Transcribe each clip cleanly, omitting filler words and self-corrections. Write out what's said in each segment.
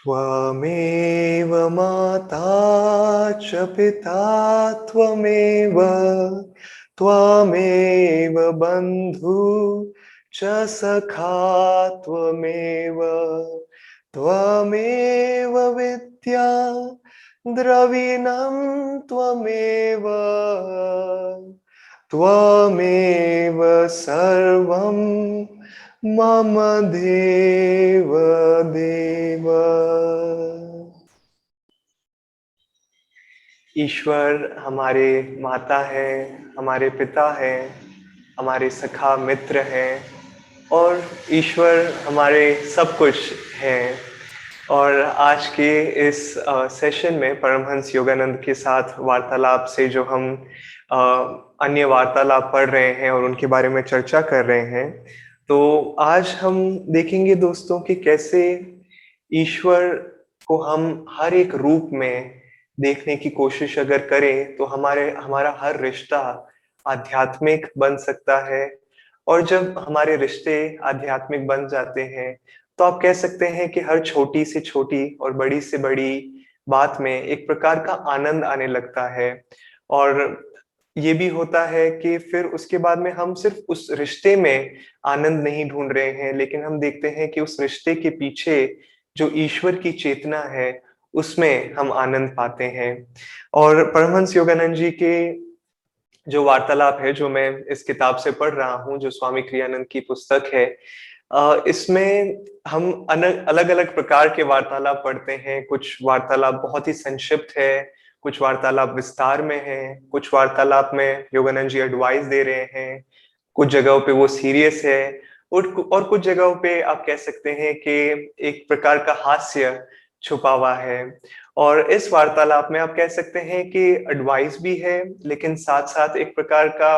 त्वमेव माता च पिता त्वमेव त्वमेव बन्धु च सखा त्वमेव त्वमेव विद्या द्रविणं त्वमेव त्वमेव सर्वं मम देव देव। ईश्वर हमारे माता है, हमारे पिता है, हमारे सखा मित्र हैं और ईश्वर हमारे सब कुछ हैं। और आज के इस सेशन में परमहंस योगानंद के साथ वार्तालाप से जो हम अ, अन्य वार्तालाप पढ़ रहे हैं और उनके बारे में चर्चा कर रहे हैं, तो आज हम देखेंगे दोस्तों कि कैसे ईश्वर को हम हर एक रूप में देखने की कोशिश अगर करें तो हमारा हर रिश्ता आध्यात्मिक बन सकता है। और जब हमारे रिश्ते आध्यात्मिक बन जाते हैं तो आप कह सकते हैं कि हर छोटी से छोटी और बड़ी से बड़ी बात में एक प्रकार का आनंद आने लगता है। और ये भी होता है कि फिर उसके बाद में हम सिर्फ उस रिश्ते में आनंद नहीं ढूंढ रहे हैं, लेकिन हम देखते हैं कि उस रिश्ते के पीछे जो ईश्वर की चेतना है उसमें हम आनंद पाते हैं। और परमहंस योगानंद जी के जो वार्तालाप है जो मैं इस किताब से पढ़ रहा हूँ, जो स्वामी क्रियानंद की पुस्तक है, इसमें हम अलग अलग प्रकार के वार्तालाप पढ़ते हैं। कुछ वार्तालाप बहुत ही संक्षिप्त है, कुछ वार्तालाप विस्तार में है, कुछ वार्तालाप में योगानंद जी एडवाइस दे रहे हैं, कुछ जगहों पे वो सीरियस है और कुछ जगहों पे आप कह सकते हैं कि एक प्रकार का हास्य छुपा हुआ है। और इस वार्तालाप में आप कह सकते हैं कि एडवाइस भी है, लेकिन साथ साथ एक प्रकार का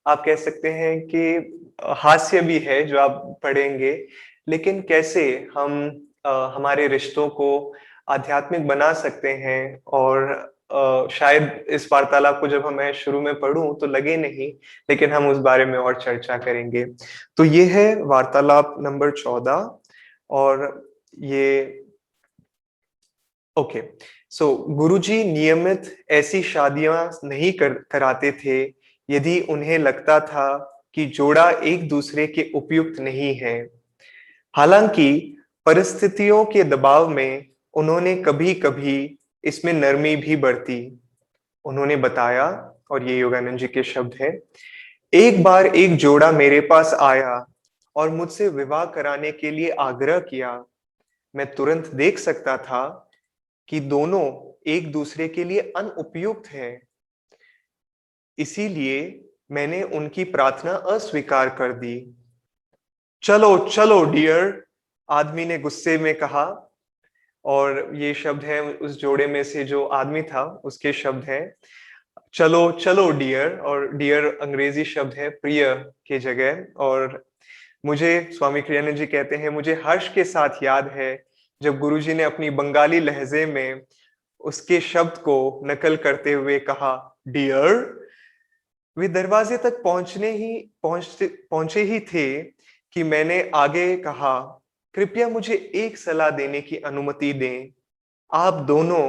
आप कह सकते हैं कि हास्य भी है जो आप पढ़ेंगे। लेकिन कैसे हम हमारे रिश्तों को आध्यात्मिक बना सकते हैं। और शायद इस वार्तालाप को जब मैं शुरू में पढ़ूं तो लगे नहीं, लेकिन हम उस बारे में और चर्चा करेंगे। तो ये है वार्तालाप नंबर 14। और ये ओके, सो गुरुजी नियमित ऐसी शादियां नहीं कराते थे यदि उन्हें लगता था कि जोड़ा एक दूसरे के उपयुक्त नहीं है। हालांकि परिस्थितियों के दबाव में उन्होंने कभी कभी इसमें नरमी भी बरती। उन्होंने बताया, और ये योगानंद जी के शब्द हैं, एक बार एक जोड़ा मेरे पास आया और मुझसे विवाह कराने के लिए आग्रह किया। मैं तुरंत देख सकता था कि दोनों एक दूसरे के लिए अनुपयुक्त हैं। इसीलिए मैंने उनकी प्रार्थना अस्वीकार कर दी। चलो चलो डियर, आदमी ने गुस्से में कहा। और ये शब्द है उस जोड़े में से जो आदमी था उसके शब्द हैं, चलो चलो डियर। और डियर अंग्रेजी शब्द है प्रिय के जगह। और मुझे स्वामी क्रियानंद जी कहते हैं, मुझे हर्ष के साथ याद है जब गुरुजी ने अपनी बंगाली लहजे में उसके शब्द को नकल करते हुए कहा, डियर। वे दरवाजे तक पहुंचे ही थे कि मैंने आगे कहा, कृपया मुझे एक सलाह देने की अनुमति दें। आप दोनों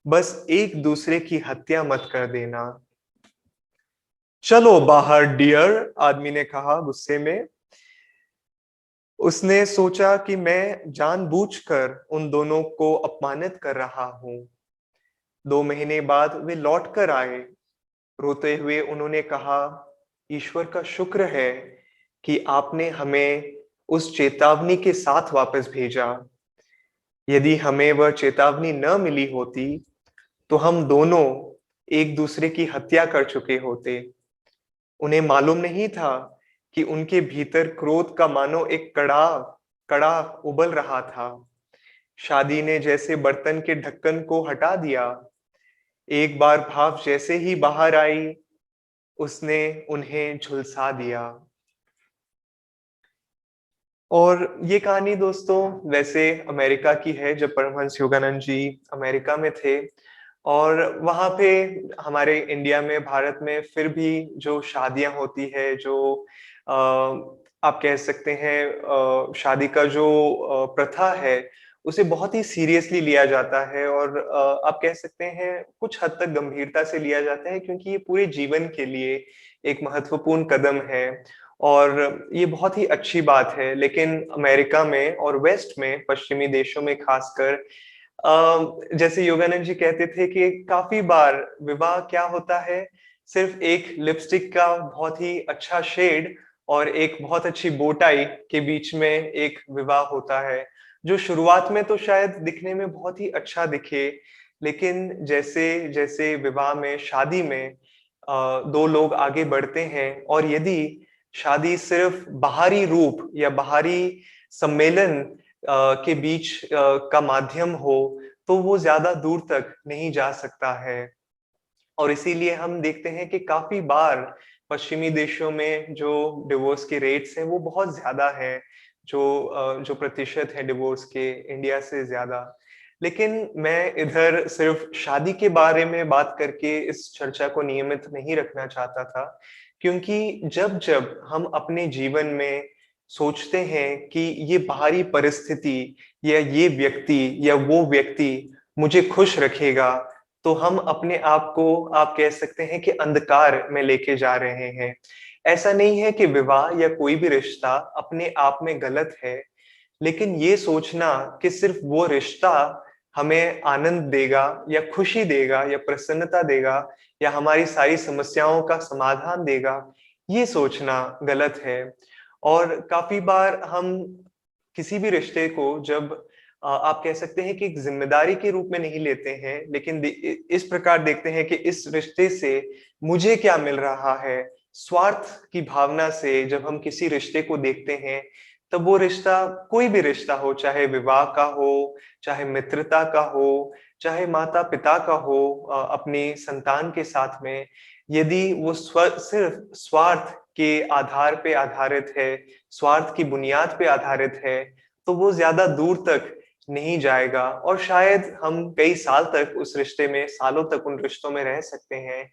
बस एक दूसरे की हत्या मत कर देना। चलो बाहर डियर, आदमी ने कहा गुस्से में। उसने सोचा कि मैं जानबूझकर उन दोनों को अपमानित कर रहा हूं। 2 महीने बाद वे लौट कर आए। रोते हुए उन्होंने कहा, ईश्वर का शुक्र है कि आपने हमें उस चेतावनी के साथ वापस भेजा। यदि हमें वह चेतावनी न मिली होती तो हम दोनों एक दूसरे की हत्या कर चुके होते। उन्हें मालूम नहीं था कि उनके भीतर क्रोध का मानो एक कड़ा कड़ा उबल रहा था। शादी ने जैसे बर्तन के ढक्कन को हटा दिया। एक बार भाप जैसे ही बाहर आई, उसने उन्हें झुलसा दिया। और ये कहानी दोस्तों वैसे अमेरिका की है, जब परमहंस योगानंद जी अमेरिका में थे। और वहां पे हमारे इंडिया में, भारत में फिर भी जो शादियां होती है, जो आप कह सकते हैं शादी का जो प्रथा है उसे बहुत ही सीरियसली लिया जाता है और आप कह सकते हैं कुछ हद तक गंभीरता से लिया जाता है, क्योंकि ये पूरे जीवन के लिए एक महत्वपूर्ण कदम है और ये बहुत ही अच्छी बात है। लेकिन अमेरिका में और वेस्ट में, पश्चिमी देशों में खासकर, जैसे योगानंद जी कहते थे कि काफी बार विवाह क्या होता है, सिर्फ एक लिपस्टिक का बहुत ही अच्छा शेड और एक बहुत अच्छी बोटाई के बीच में एक विवाह होता है, जो शुरुआत में तो शायद दिखने में बहुत ही अच्छा दिखे, लेकिन जैसे जैसे विवाह में, शादी में दो लोग आगे बढ़ते हैं और यदि शादी सिर्फ बाहरी रूप या बाहरी सम्मेलन के बीच का माध्यम हो, तो वो ज्यादा दूर तक नहीं जा सकता है। और इसीलिए हम देखते हैं कि काफी बार पश्चिमी देशों में जो डिवोर्स के रेट्स हैं वो बहुत ज्यादा है, जो प्रतिशत है डिवोर्स के, इंडिया से ज्यादा। लेकिन मैं इधर सिर्फ शादी के बारे में बात करके इस चर्चा को नियमित नहीं रखना चाहता था, क्योंकि जब जब हम अपने जीवन में सोचते हैं कि ये बाहरी परिस्थिति या ये व्यक्ति या वो व्यक्ति मुझे खुश रखेगा, तो हम अपने आप को, आप कह सकते हैं कि अंधकार में लेके जा रहे हैं। ऐसा नहीं है कि विवाह या कोई भी रिश्ता अपने आप में गलत है, लेकिन ये सोचना कि सिर्फ वो रिश्ता हमें आनंद देगा या खुशी देगा या प्रसन्नता देगा या हमारी सारी समस्याओं का समाधान देगा, ये सोचना गलत है। और काफी बार हम किसी भी रिश्ते को जब आप कह सकते हैं कि एक जिम्मेदारी के रूप में नहीं लेते हैं, लेकिन इस प्रकार देखते हैं कि इस रिश्ते से मुझे क्या मिल रहा है, स्वार्थ की भावना से जब हम किसी रिश्ते को देखते हैं, तब वो रिश्ता, कोई भी रिश्ता हो, चाहे विवाह का हो, चाहे मित्रता का हो, चाहे माता पिता का हो अपनी संतान के साथ में, यदि वो सिर्फ स्वार्थ के आधार पे आधारित है, स्वार्थ की बुनियाद पे आधारित है, तो वो ज्यादा दूर तक नहीं जाएगा और शायद हम कई साल तक उस रिश्ते में, सालों तक उन रिश्तों में रह सकते हैं।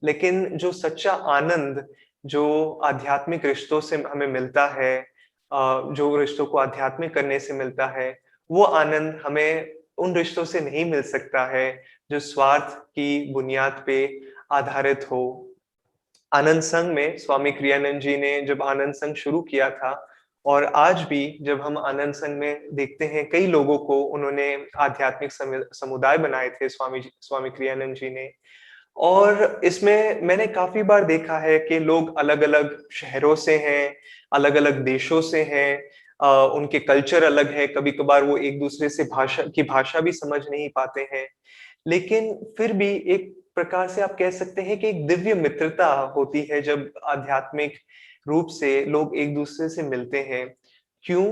लेकिन जो सच्चा आनंद जो आध्यात्मिक रिश्तों से हमें मिलता है, जो रिश्तों को आध्यात्मिक करने से मिलता है, वो आनंद हमें उन रिश्तों से नहीं मिल सकता है जो स्वार्थ की बुनियाद पे आधारित हो। आनंद संघ में स्वामी क्रियानंद जी ने जब आनंद संघ शुरू किया था, और आज भी जब हम आनंद संघ में देखते हैं कई लोगों को, उन्होंने आध्यात्मिक समुदाय बनाए थे स्वामी क्रियानंद जी ने। और इसमें मैंने काफी बार देखा है कि लोग अलग अलग शहरों से हैं, अलग अलग देशों से हैं, उनके कल्चर अलग है, कभी कभार वो एक दूसरे से भाषा भी समझ नहीं पाते हैं, लेकिन फिर भी एक प्रकार से आप कह सकते हैं कि एक दिव्य मित्रता होती है जब आध्यात्मिक रूप से लोग एक दूसरे से मिलते हैं। क्यों?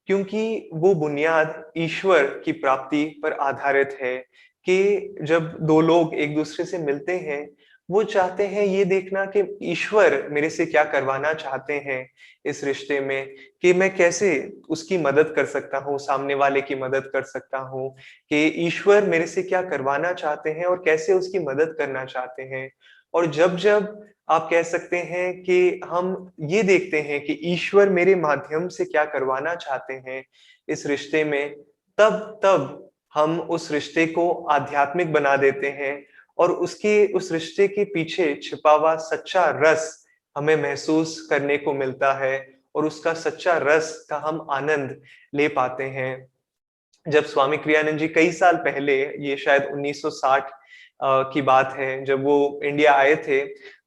क्योंकि वो बुनियाद ईश्वर की प्राप्ति पर आधारित है कि जब दो लोग एक दूसरे से मिलते हैं, वो चाहते हैं ये देखना कि ईश्वर मेरे से क्या करवाना चाहते हैं इस रिश्ते में, कि मैं कैसे उसकी मदद कर सकता हूँ, सामने वाले की मदद कर सकता हूँ, कि ईश्वर मेरे से क्या करवाना चाहते हैं और कैसे उसकी मदद करना चाहते हैं। और जब जब आप कह सकते हैं कि हम ये देखते हैं कि ईश्वर मेरे माध्यम से क्या करवाना चाहते हैं इस रिश्ते में, तब तब हम उस रिश्ते को आध्यात्मिक बना देते हैं और उस रिश्ते के पीछे छिपा हुआ सच्चा रस हमें महसूस करने को मिलता है और उसका सच्चा रस का हम आनंद ले पाते हैं। जब स्वामी क्रियानंद जी कई साल पहले, ये शायद 1960 की बात है, जब वो इंडिया आए थे,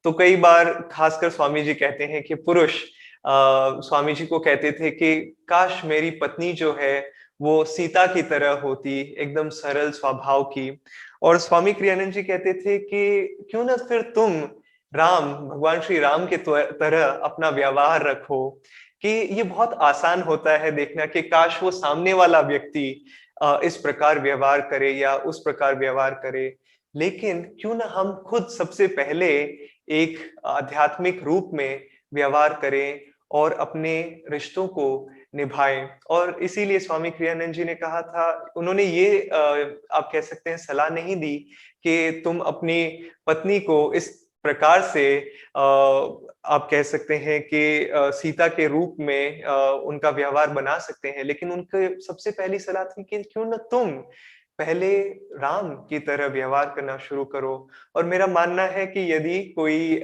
तो कई बार खासकर स्वामी जी कहते हैं कि पुरुष स्वामी जी को कहते थे कि काश मेरी पत्नी जो है वो सीता की तरह होती, एकदम सरल स्वभाव की। और स्वामी क्रियानंद जी कहते थे कि क्यों ना फिर तुम राम, भगवान श्री राम के तरह अपना व्यवहार रखो, कि ये बहुत आसान होता है देखना कि काश वो सामने वाला व्यक्ति इस प्रकार व्यवहार करे या उस प्रकार व्यवहार करे, लेकिन क्यों ना हम खुद सबसे पहले एक आध्यात्मिक रूप में व्यवहार करें और अपने रिश्तों को निभाएं। और इसीलिए स्वामी क्रियानंद जी ने कहा था, उन्होंने ये आप कह सकते हैं सलाह नहीं दी कि तुम अपनी पत्नी को इस प्रकार से आप कह सकते हैं कि सीता के रूप में उनका व्यवहार बना सकते हैं, लेकिन उनके सबसे पहली सलाह थी कि क्यों न तुम पहले राम की तरह व्यवहार करना शुरू करो। और मेरा मानना है कि यदि कोई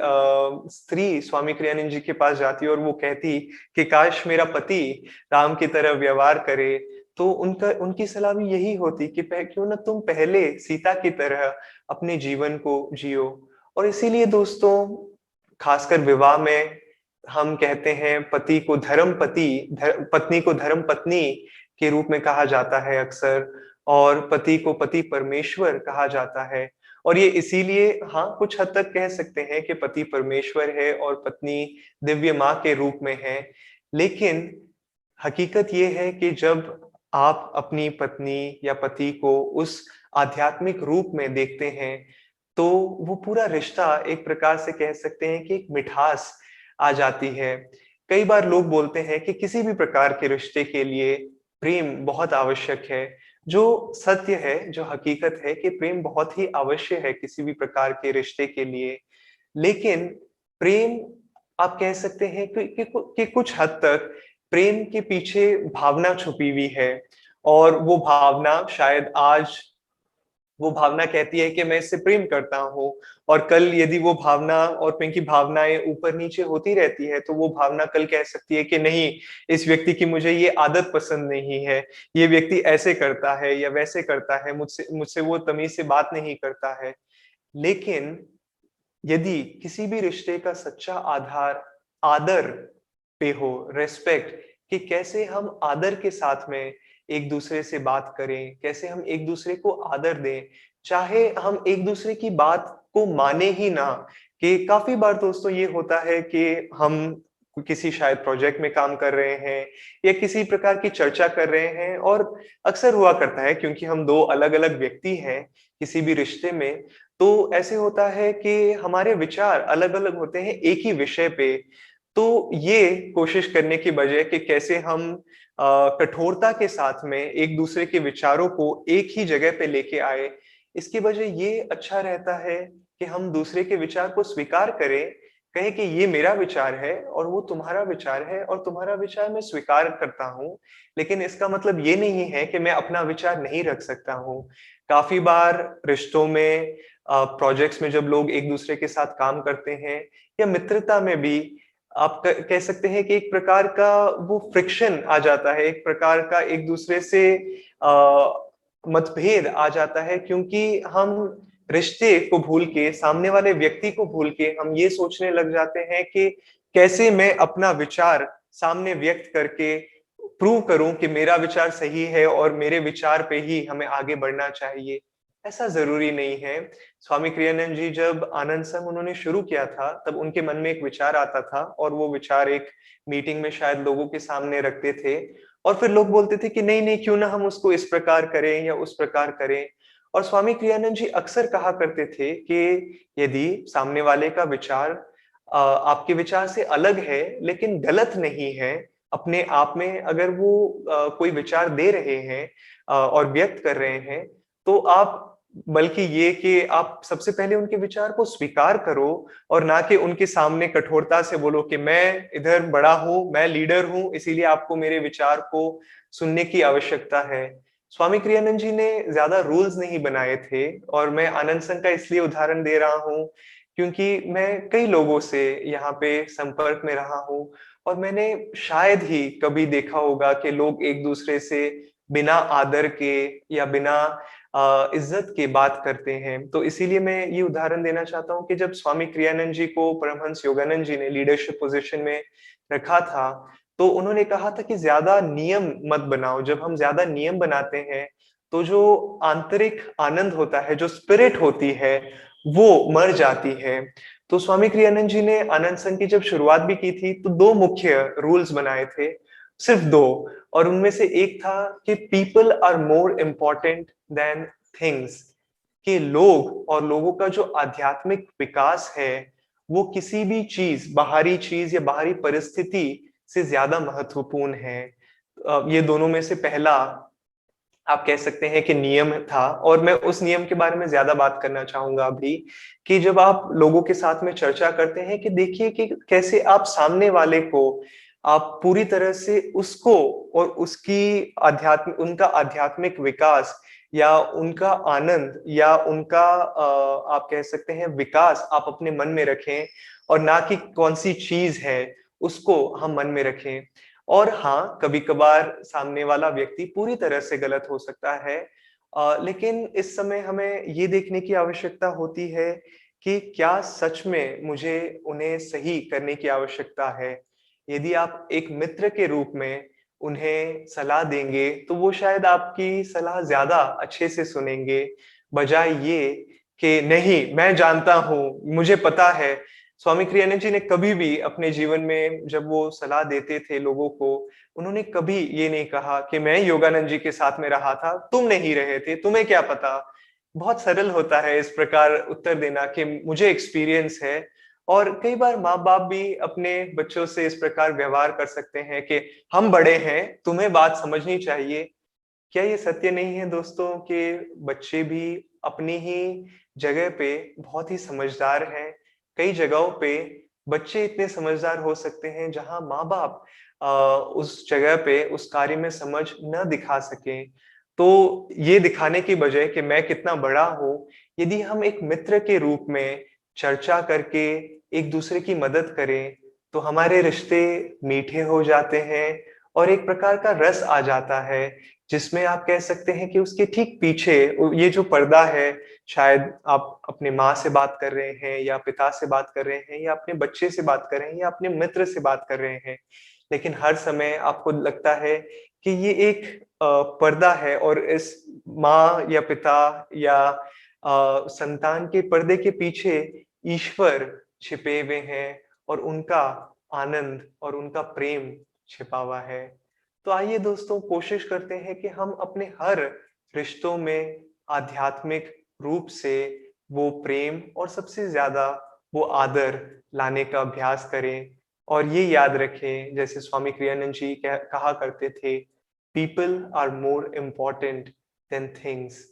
स्त्री स्वामी क्रियानंद जी के पास जाती और वो कहती कि काश मेरा पति राम की तरह व्यवहार करे, तो उनका उनकी सलाह भी यही होती कि क्यों ना तुम पहले सीता की तरह अपने जीवन को जियो। और इसीलिए दोस्तों, खासकर विवाह में हम कहते हैं पति को धर्म पति, पत्नी को धर्म पत्नी के रूप में कहा जाता है अक्सर, और पति को पति परमेश्वर कहा जाता है। और ये इसीलिए, हाँ, कुछ हद तक कह सकते हैं कि पति परमेश्वर है और पत्नी दिव्य माँ के रूप में है। लेकिन हकीकत ये है कि जब आप अपनी पत्नी या पति को उस आध्यात्मिक रूप में देखते हैं, तो वो पूरा रिश्ता एक प्रकार से कह सकते हैं कि एक मिठास आ जाती है। कई बार लोग बोलते हैं कि किसी भी प्रकार के रिश्ते के लिए प्रेम बहुत आवश्यक है। जो सत्य है, जो हकीकत है कि प्रेम बहुत ही आवश्यक है किसी भी प्रकार के रिश्ते के लिए। लेकिन प्रेम, आप कह सकते हैं कि कुछ हद तक प्रेम के पीछे भावना छुपी हुई है। और वो भावना शायद आज वो भावना कहती है कि मैं इससे प्रेम करता हूँ, और कल यदि वो भावना और प्रेम की भावनाएं ऊपर नीचे होती रहती है, तो वो भावना कल कह सकती है कि नहीं, इस व्यक्ति की मुझे ये आदत पसंद नहीं है, ये व्यक्ति ऐसे करता है या वैसे करता है, मुझसे मुझसे वो तमीज से बात नहीं करता है। लेकिन यदि किसी भी रिश्ते का सच्चा आधार आदर पे हो, रेस्पेक्ट, कि कैसे हम आदर के साथ में एक दूसरे से बात करें, कैसे हम एक दूसरे को आदर दें, चाहे हम एक दूसरे की बात को माने ही ना। कि काफी बार दोस्तों ये होता है कि हम किसी शायद प्रोजेक्ट में काम कर रहे हैं या किसी प्रकार की चर्चा कर रहे हैं, और अक्सर हुआ करता है क्योंकि हम दो अलग अलग व्यक्ति हैं किसी भी रिश्ते में, तो ऐसे होता है कि हमारे विचार अलग अलग होते हैं एक ही विषय पे। तो ये कोशिश करने की बजाय कि कैसे हम कठोरता के साथ में एक दूसरे के विचारों को एक ही जगह पे लेके आए, इसकी वजह ये अच्छा रहता है कि हम दूसरे के विचार को स्वीकार करें, कहें कि ये मेरा विचार है और वो तुम्हारा विचार है, और तुम्हारा विचार मैं स्वीकार करता हूँ, लेकिन इसका मतलब ये नहीं है कि मैं अपना विचार नहीं रख सकता हूँ। काफी बार रिश्तों में, प्रोजेक्ट्स में जब लोग एक दूसरे के साथ काम करते हैं, या मित्रता में भी, आप कह सकते हैं कि एक प्रकार का वो फ्रिक्शन आ जाता है, एक प्रकार का एक दूसरे से मतभेद आ जाता है, क्योंकि हम रिश्ते को भूल के, सामने वाले व्यक्ति को भूल के, हम ये सोचने लग जाते हैं कि कैसे मैं अपना विचार सामने व्यक्त करके प्रूव करूं कि मेरा विचार सही है और मेरे विचार पे ही हमें आगे बढ़ना चाहिए। ऐसा जरूरी नहीं है। स्वामी क्रियानंद जी जब आनंद संघ उन्होंने शुरू किया था, तब उनके मन में एक विचार आता था, और वो विचार एक मीटिंग में शायद लोगों के सामने रखते थे, और फिर लोग बोलते थे कि नहीं नहीं, क्यों ना हम उसको इस प्रकार करें या उस प्रकार करें। और स्वामी क्रियानंद जी अक्सर कहा करते थे कि यदि सामने वाले का विचार आपके विचार से अलग है लेकिन गलत नहीं है, अपने आप में अगर वो कोई विचार दे रहे हैं और व्यक्त कर रहे हैं, तो आप, बल्कि ये कि आप सबसे पहले उनके विचार को स्वीकार करो, और ना कि उनके सामने कठोरता से बोलो कि मैं इधर बड़ा हूं, मैं लीडर हूं, इसीलिए आपको मेरे विचार को सुनने की आवश्यकता है। स्वामी क्रियानंद जी ने ज्यादा रूल्स नहीं बनाए थे, और मैं आनंद संघ का इसलिए उदाहरण दे रहा हूँ क्योंकि मैं कई लोगों से यहाँ पे संपर्क में रहा हूँ, और मैंने शायद ही कभी देखा होगा कि लोग एक दूसरे से बिना आदर के या बिना इज्जत के बात करते हैं। तो इसीलिए मैं ये उदाहरण देना चाहता हूँ कि जब स्वामी क्रियानंद जी को परमहंस योगानंद जी ने लीडरशिप पोजीशन में रखा था, तो उन्होंने कहा था कि ज्यादा नियम मत बनाओ। जब हम ज्यादा नियम बनाते हैं, तो जो आंतरिक आनंद होता है, जो स्पिरिट होती है, वो मर जाती है। तो स्वामी क्रियानंद जी ने आनंद संघ की जब शुरुआत भी की थी, तो दो मुख्य रूल्स बनाए थे, सिर्फ दो। और उनमें से एक था कि people are more important than things, कि लोग और लोगों का जो आध्यात्मिक विकास है, वो किसी भी चीज, बाहरी चीज या बाहरी परिस्थिति से ज्यादा महत्वपूर्ण है। ये दोनों में से पहला आप कह सकते हैं कि नियम था, और मैं उस नियम के बारे में ज्यादा बात करना चाहूंगा अभी, कि जब आप लोगों के साथ में चर्चा करते हैं कि देखिए कि कैसे आप सामने वाले को आप पूरी तरह से उसको और उसकी उनका आध्यात्मिक विकास या उनका आनंद या उनका आप कह सकते हैं विकास आप अपने मन में रखें, और ना कि कौन सी चीज है उसको हम मन में रखें। और हाँ, कभी कभार सामने वाला व्यक्ति पूरी तरह से गलत हो सकता है, लेकिन इस समय हमें ये देखने की आवश्यकता होती है कि क्या सच में मुझे उन्हें सही करने की आवश्यकता है। यदि आप एक मित्र के रूप में उन्हें सलाह देंगे तो वो शायद आपकी सलाह ज्यादा अच्छे से सुनेंगे, बजाय ये कि नहीं मैं जानता हूँ, मुझे पता है। स्वामी क्रियानंद जी ने कभी भी अपने जीवन में जब वो सलाह देते थे लोगों को, उन्होंने कभी ये नहीं कहा कि मैं योगानंद जी के साथ में रहा था, तुम नहीं रहे थे, तुम्हें क्या पता। बहुत सरल होता है इस प्रकार उत्तर देना कि मुझे एक्सपीरियंस है। और कई बार माँ बाप भी अपने बच्चों से इस प्रकार व्यवहार कर सकते हैं कि हम बड़े हैं, तुम्हें बात समझनी चाहिए। क्या ये सत्य नहीं है दोस्तों कि बच्चे भी अपनी ही जगह पे बहुत ही समझदार हैं। कई जगहों पे बच्चे इतने समझदार हो सकते हैं जहां माँ बाप उस जगह पे उस कार्य में समझ न दिखा सकें। तो ये दिखाने की बजाय कि मैं कितना बड़ा हूँ, यदि हम एक मित्र के रूप में चर्चा करके एक दूसरे की मदद करें, तो हमारे रिश्ते मीठे हो जाते हैं और एक प्रकार का रस आ जाता है, जिसमें आप कह सकते हैं कि उसके ठीक पीछे ये जो पर्दा है, शायद आप अपने माँ से बात कर रहे हैं या पिता से बात कर रहे हैं या अपने बच्चे से बात कर रहे हैं या अपने मित्र से बात कर रहे हैं, लेकिन हर समय आपको लगता है कि ये एक पर्दा है, और इस माँ या पिता या संतान के पर्दे के पीछे ईश्वर छिपे हुए हैं, और उनका आनंद और उनका प्रेम छिपा हुआ है। तो आइए दोस्तों, कोशिश करते हैं कि हम अपने हर रिश्तों में आध्यात्मिक रूप से वो प्रेम और सबसे ज्यादा वो आदर लाने का अभ्यास करें। और ये याद रखें, जैसे स्वामी क्रियानंद जी कहा करते थे, people are more important than things.